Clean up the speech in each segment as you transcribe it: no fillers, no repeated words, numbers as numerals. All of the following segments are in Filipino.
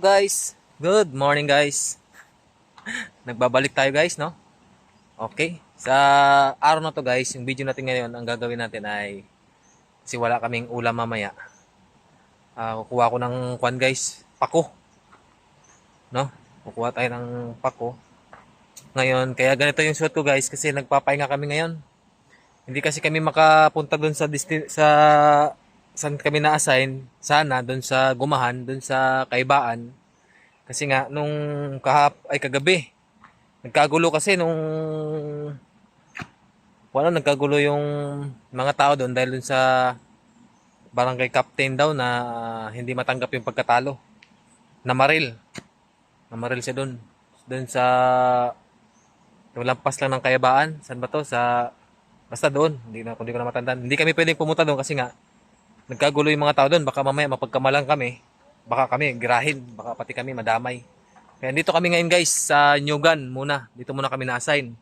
guys, good morning guys. Nagbabalik tayo guys, no? Okay, sa araw na to guys, yung video natin ngayon, ang gagawin natin ay kasi wala kaming ulam mamaya. Kukuha ko ng kwan guys, pako, no? Kukuha tayo ng pako. Ngayon, kaya ganito yung suot ko guys kasi nagpapahinga kami ngayon. Hindi kasi kami makapunta doon sa saan kami na-assign, sana doon sa Gumahan, doon sa Kaibaan. Kasi nga nung kagabi, nagkagulo kasi nagkagulo yung mga tao doon dahil doon sa barangay captain daw na hindi matanggap yung pagkatalo. Namaril. Namaril siya doon. Doon sa yung lampas lang ng Kayabaan. Saan ba to? Basta doon. Hindi ko na matandaan. Hindi kami pwedeng pumunta doon kasi nga nagkagulo yung mga tao doon. Baka mamaya mapagkamalang kami. Baka kami girahin. Baka pati kami madamay. Kaya dito kami ngayon guys sa Nyugan muna. Dito muna kami na-assign.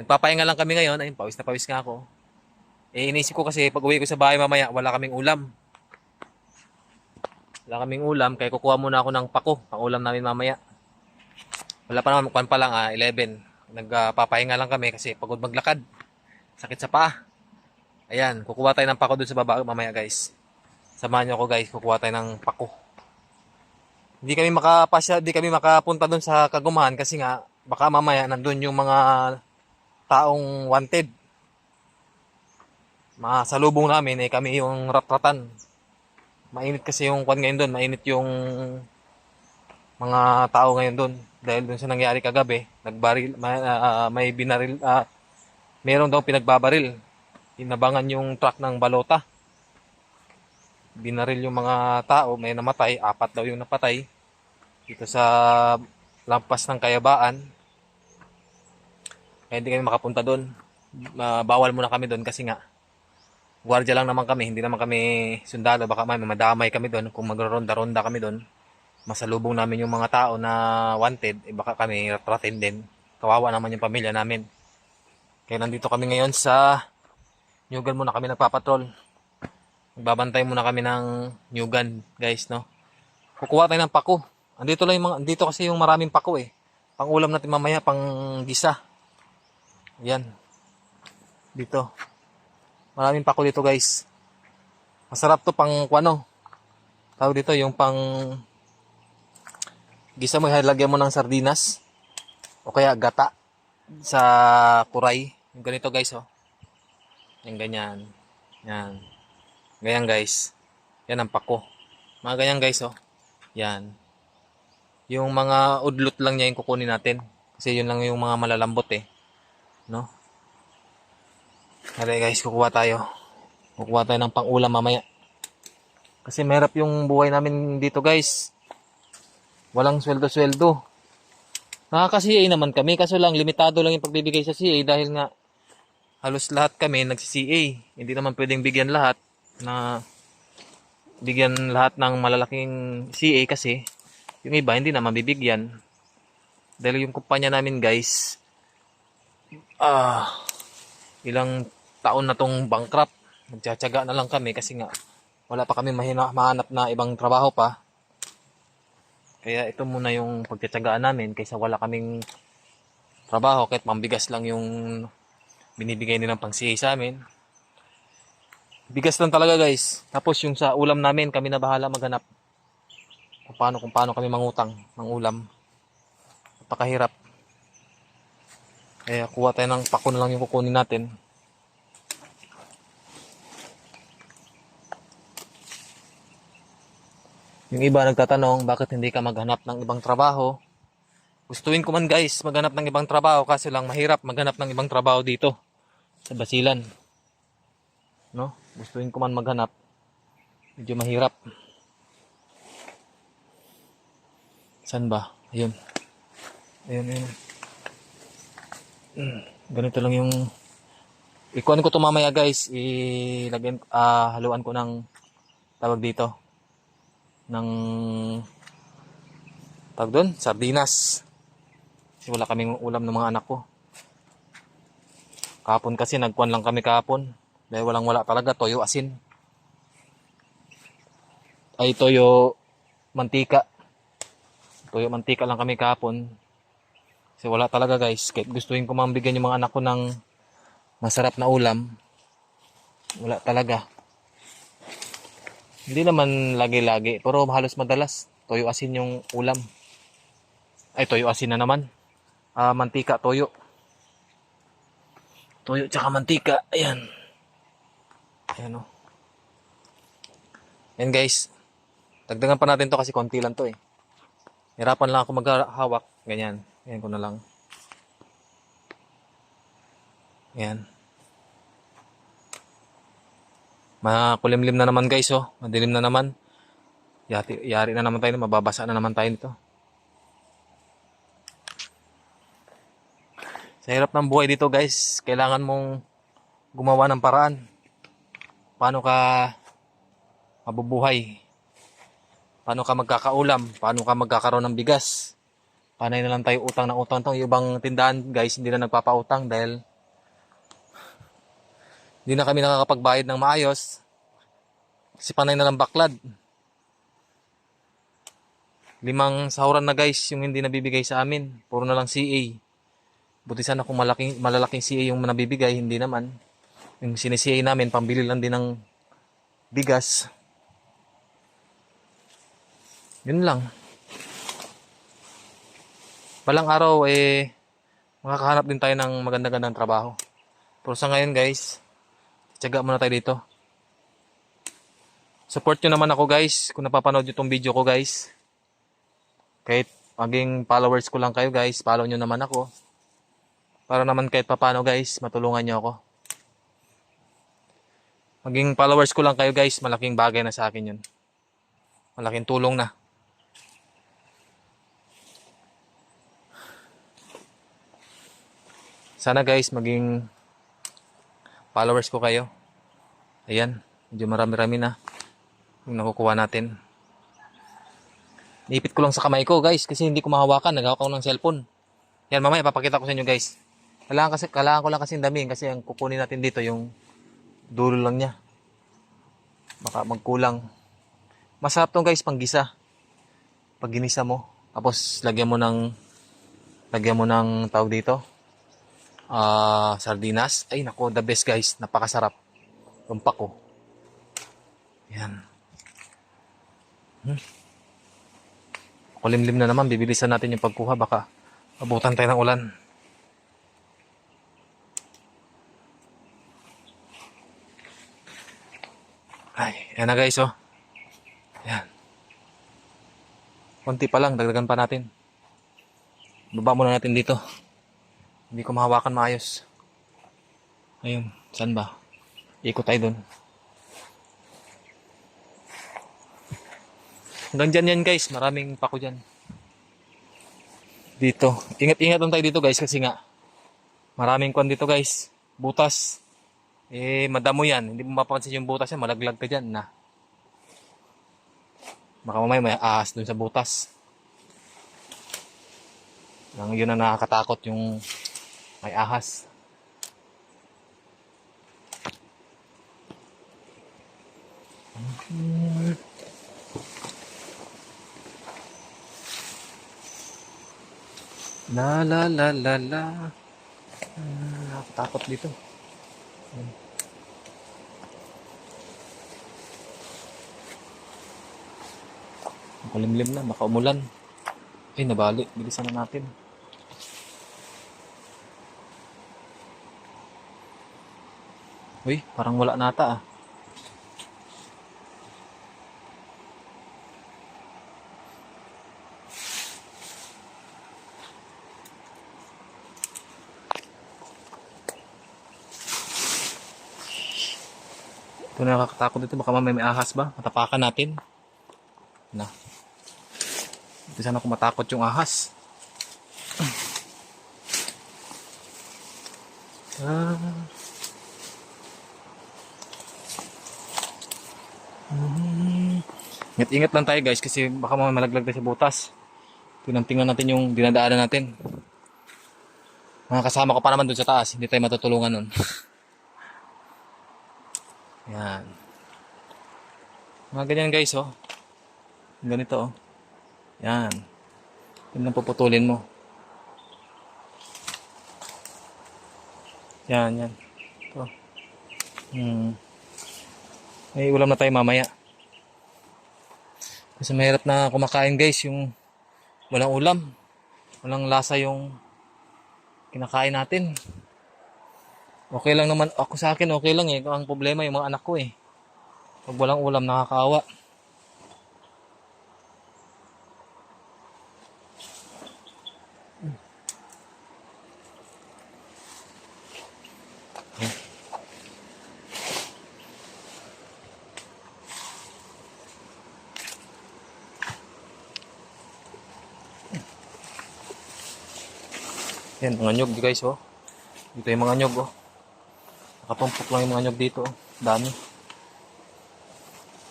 Nagpapahinga lang kami ngayon. Ayun, pawis na pawis nga ako. Inisip ko kasi pag uwi ko sa bahay mamaya wala kaming ulam. Wala kaming ulam kaya kukuha muna ako ng pako. Pang ulam namin mamaya. Wala pa naman, kwan pa lang, 11. Nagpapahinga lang kami kasi pagod maglakad. Sakit sa paa. Ayan, kukuha tayo ng pako doon sa baba mamaya guys. Samahan niyo ako guys, kukuha tayo ng pako. Hindi kami makapunta doon sa Kagumahan kasi nga baka mamaya nandun yung mga taong wanted. Masalubong namin kami yung ratratan. Mainit kasi yung kwan ngayon doon, mainit yung mga tao ngayon doon dahil doon sa nangyari kagabi, may binaril, meron daw pinagbabaril. Inabangan yung truck ng balota. Binaril yung mga tao, may namatay, 4 daw yung napatay dito sa lampas ng Kayabaan. Kaya hindi kami makapunta doon. Bawal muna kami doon kasi nga gwardiya lang naman kami, hindi naman kami sundalo, baka may madamay kami doon kung magroronda-ronda kami doon. Masalubong namin yung mga tao na wanted, baka kami ratratin din. Kawawa naman yung pamilya namin. Kaya nandito kami ngayon sa Nyugan muna kami nagpapatrol. Magbabantay muna kami ng Nyugan, guys, no. Kukuha tayo ng pako. Andito kasi yung maraming pako eh. Pang ulam natin mamaya, pang gisa. Yan. Dito. Maraming pako dito, guys. Masarap to pang kuano. Tawag dito yung pang gisa mo, halagyan mo ng sardinas o kaya gata sa kuray. Yung ganito guys, oh. Yung ganyan. Yan. Ganyan guys. Yan ang pako. Mga ganyan guys, oh. Yan. Yung mga udlot lang niya yung kukunin natin. Kasi yun lang yung mga malalambot eh. No? Kaya guys, kukuha tayo. Kukuha tayo ng pang-ulam mamaya. Kasi mahirap yung buhay namin dito guys. Walang sweldo-sweldo. Nakaka-CA naman kami, kaso lang limitado lang yung pagbibigay sa CA dahil nga halos lahat kami nagsi-CA. Hindi naman pwedeng bigyan lahat ng malalaking CA kasi yung iba hindi naman bibigyan. Dahil yung kumpanya namin guys, ilang taon na tong bankrupt. Nagtsatsaga na lang kami kasi nga wala pa kami mahanap na ibang trabaho pa. Kaya ito muna yung pagtsatsagaan namin kaysa wala kaming trabaho kahit pambigas lang yung binibigay nilang pang-CA sa amin. Bigas lang talaga guys. Tapos yung sa ulam namin, kami na bahala maghanap kung paano kami mangutang ng ulam. Napakahirap. Kaya kuha tayo ng pako na lang yung kukunin natin. Yung iba nagtatanong, bakit hindi ka maghanap ng ibang trabaho? Gustuin ko man guys, maghanap ng ibang trabaho kasi lang mahirap maghanap ng ibang trabaho dito sa Basilan. No? Gustuin ko man maghanap. Medyo mahirap. Saan ba? Ayun. Ayun. Ganito lang yung ikuan ko to mamaya guys. Haluan ko ng tawag dito. Ng tawag doon, sardinas. Kasi wala kaming ulam ng mga anak ko. Kahapon kasi nagkuhan lang kami kahapon. Dahil wala talaga, toyo asin. Ay toyo mantika. Tuyo mantika lang kami kahapon. Kasi wala talaga guys. Kahit gustuin ko mambigyan yung mga anak ko ng masarap na ulam, wala talaga. Hindi naman lagi-lagi, pero halos madalas toyo asin yung ulam. Ay, toyo asin na naman. Mantika, toyo. Toyo tsaka mantika. Ayan. Ayan o. Ayan guys. Dagdagan pa natin to kasi konti lang to eh. Hirapan lang ako maghawak. Ganyan. Ayan ko na lang. Ayan. Makulimlim na naman guys oh. Madilim na naman. Yari na naman tayo. Mababasa na naman tayo nito. Sa hirap ng buhay dito guys, kailangan mong gumawa ng paraan. Paano ka mabubuhay? Paano ka magkakaulam? Paano ka magkakaroon ng bigas? Panay na lang tayo utang na utang. Yung ibang tindahan guys, hindi na nagpapautang dahil hindi na kami nakakapagbayad ng maayos. Kasi panay na lang baklad. 5 sahuran na guys yung hindi nabibigay sa amin. Puro na lang CA. Buti sana kung malalaking CA yung nabibigay, hindi naman. Yung sinisiya namin, pambili lang din ng bigas. Yun lang. Balang araw makakahanap din tayo ng maganda-gandang trabaho. Pero sa ngayon guys, tiyaga muna tayo dito. Support nyo naman ako guys, kung napapanood nyo itong video ko guys. Kahit maging followers ko lang kayo guys, follow nyo naman ako. Para naman kahit papano guys, matulungan nyo ako. Maging followers ko lang kayo guys, malaking bagay na sa akin yun. Malaking tulong na. Sana guys, maging followers ko kayo. Ayan, medyo marami-rami na yung nakukuha natin. Niipit ko lang sa kamay ko guys, kasi hindi ko mahawakan. Naghawak ako ng cellphone. Yan, mamaya papakita ko sa inyo guys. Kailangan ko lang kasi damihin kasi ang kukunin natin dito yung dulo lang niya. Baka magkulang. Masarap tong guys panggisa. Pag ginisa mo, tapos lagyan mo ng tawag dito. Sardinas. Ay nako, the best guys. Napakasarap. Tumpak ko. Yan. Kulimlim na naman. Bibilisan natin yung pagkuha. Baka abutan tayo ng ulan. Ay, yan na guys oh. Yan. Konti pa lang, dagdagan pa natin. Baba muna natin dito. Hindi ko mahawakan maayos. Ayun, saan ba? Ikot tayo dun. Hanggang dyan yan guys, maraming pako dyan. Dito, ingat-ingat lang tayo dito guys kasi nga maraming kwan dito guys. Butas. Madamo yan. Hindi mo mapapansin yung butas yan. Malaglag ka dyan na. Baka mamaya may ahas dun sa butas. Yun ang nakakatakot, yung may ahas. La la la la la. Nakakatakot dito. Makulimlim na, baka umulan. Ay, nabali. Bilisan na natin. Uy, parang wala nata ah. Ito na nakakatakot dito. Baka may ahas ba? Matapakan natin. Na. Hindi sana ako matakot yung ahas. Ingat-ingat lang tayo guys kasi baka may malaglag tayo sa butas. Tingnan natin yung dinadaanan natin. Mga kasama ko pa naman dun sa taas. Hindi tayo matutulungan nun. Yan. Mga ganyan guys oh. Ganito oh. Yan. Yun lang puputulin mo. Yan, yan. Ito. May ulam na tayo mamaya. Kasi mahirap na kumakain guys, yung walang ulam. Walang lasa yung kinakain natin. Okay lang naman, ako sa akin okay lang eh. Ang problema yung mga anak ko eh. Pag walang ulam, nakakaawa. Yan, mga nyog guys oh. Dito yung mga nyog oh. Nakatumpok lang yung mga nyog dito oh. Dami.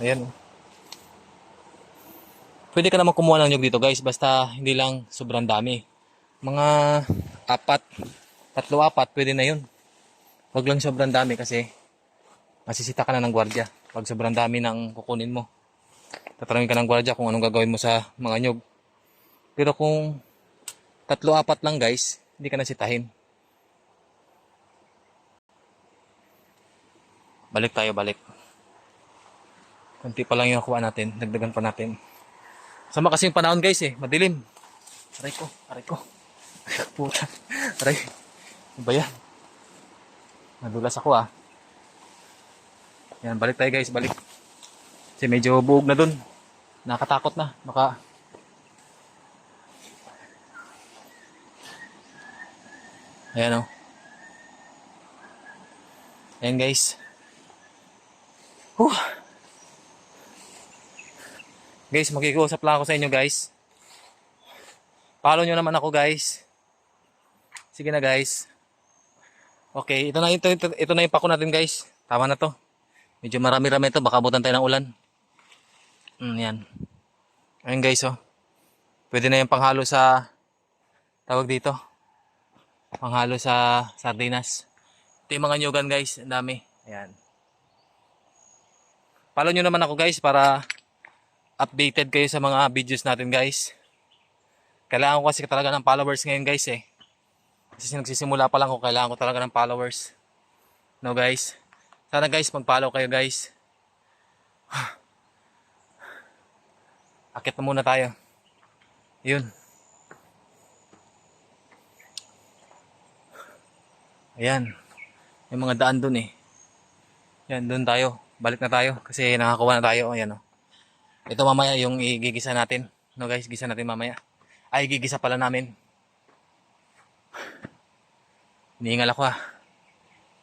Ayan oh. Pwede ka naman kumuha ng nyog dito guys, basta hindi lang sobrang dami. Mga 3-4 pwede na yun. Huwag lang sobrang dami kasi masisita ka na ng gwardiya. Pag sobrang dami ng kukunin mo, tatanungin ka ng gwardiya kung anong gagawin mo sa mga nyog. Pero kung 3-4 lang guys, hindi ka na sitahin. Balik tayo, balik. Kunti pa lang yung nakuha natin, dagdagan pa natin. Sama kasi yung panahon guys eh, madilim. Aray ko, aray ko. Puta, aray. Ano ba yan? Nadulas ako ah. Yan, balik tayo guys, balik. Kasi medyo buog na dun. Nakatakot na, baka... Ayan o. Ayan guys. Guys, makikiusap lang ako sa inyo guys. Follow nyo naman ako guys. Sige na guys. Okay, ito na yung pako natin guys. Tama na to. Medyo marami-rami ito, baka abutan tayo ng ulan. Yan. Ayan guys oh. Pwede na yung panghalo sa tawag dito. Panghalo sa sardinas. Ito yung mga nyugan guys, ang dami. Ayan. Follow nyo naman ako guys para updated kayo sa mga videos natin guys. Kailangan ko kasi talaga ng followers ngayon guys eh. Kasi nagsisimula pa lang ako, kailangan ko talaga ng followers. No guys. Sana guys mag-follow kayo guys. Akit na muna tayo. Yun. Ayan. Yung mga daan dun eh. Yan, dun tayo. Balik na tayo kasi nakakuha na tayo. Ayan oh. Ito mamaya yung igigisa natin. No guys, gisa natin mamaya. Ay, igigisa pala namin. Iniingal ako ah.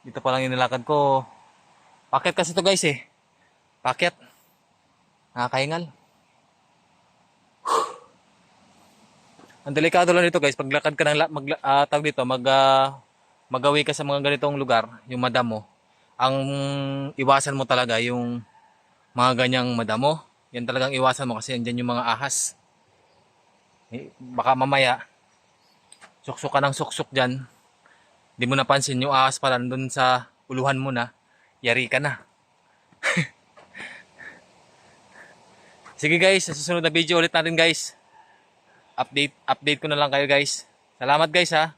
Dito pa lang yung nilakad ko. Paket kasi to guys eh. Paket. Nakakahingal. Ang delikado lang dito guys, paglakad ka ng tawag dito, magawi ka sa mga ganitong lugar, yung madamo. Ang iwasan mo talaga yung mga ganyang madamo. Yan talagang iwasan mo kasi andyan yung mga ahas. Baka mamaya suksok ka ng suksok dyan. Di mo napansin yung ahas pala nandun sa uluhan mo na. Yari ka na. Sige guys, sa susunod na video ulit natin guys. Update ko na lang kayo guys. Salamat guys ha.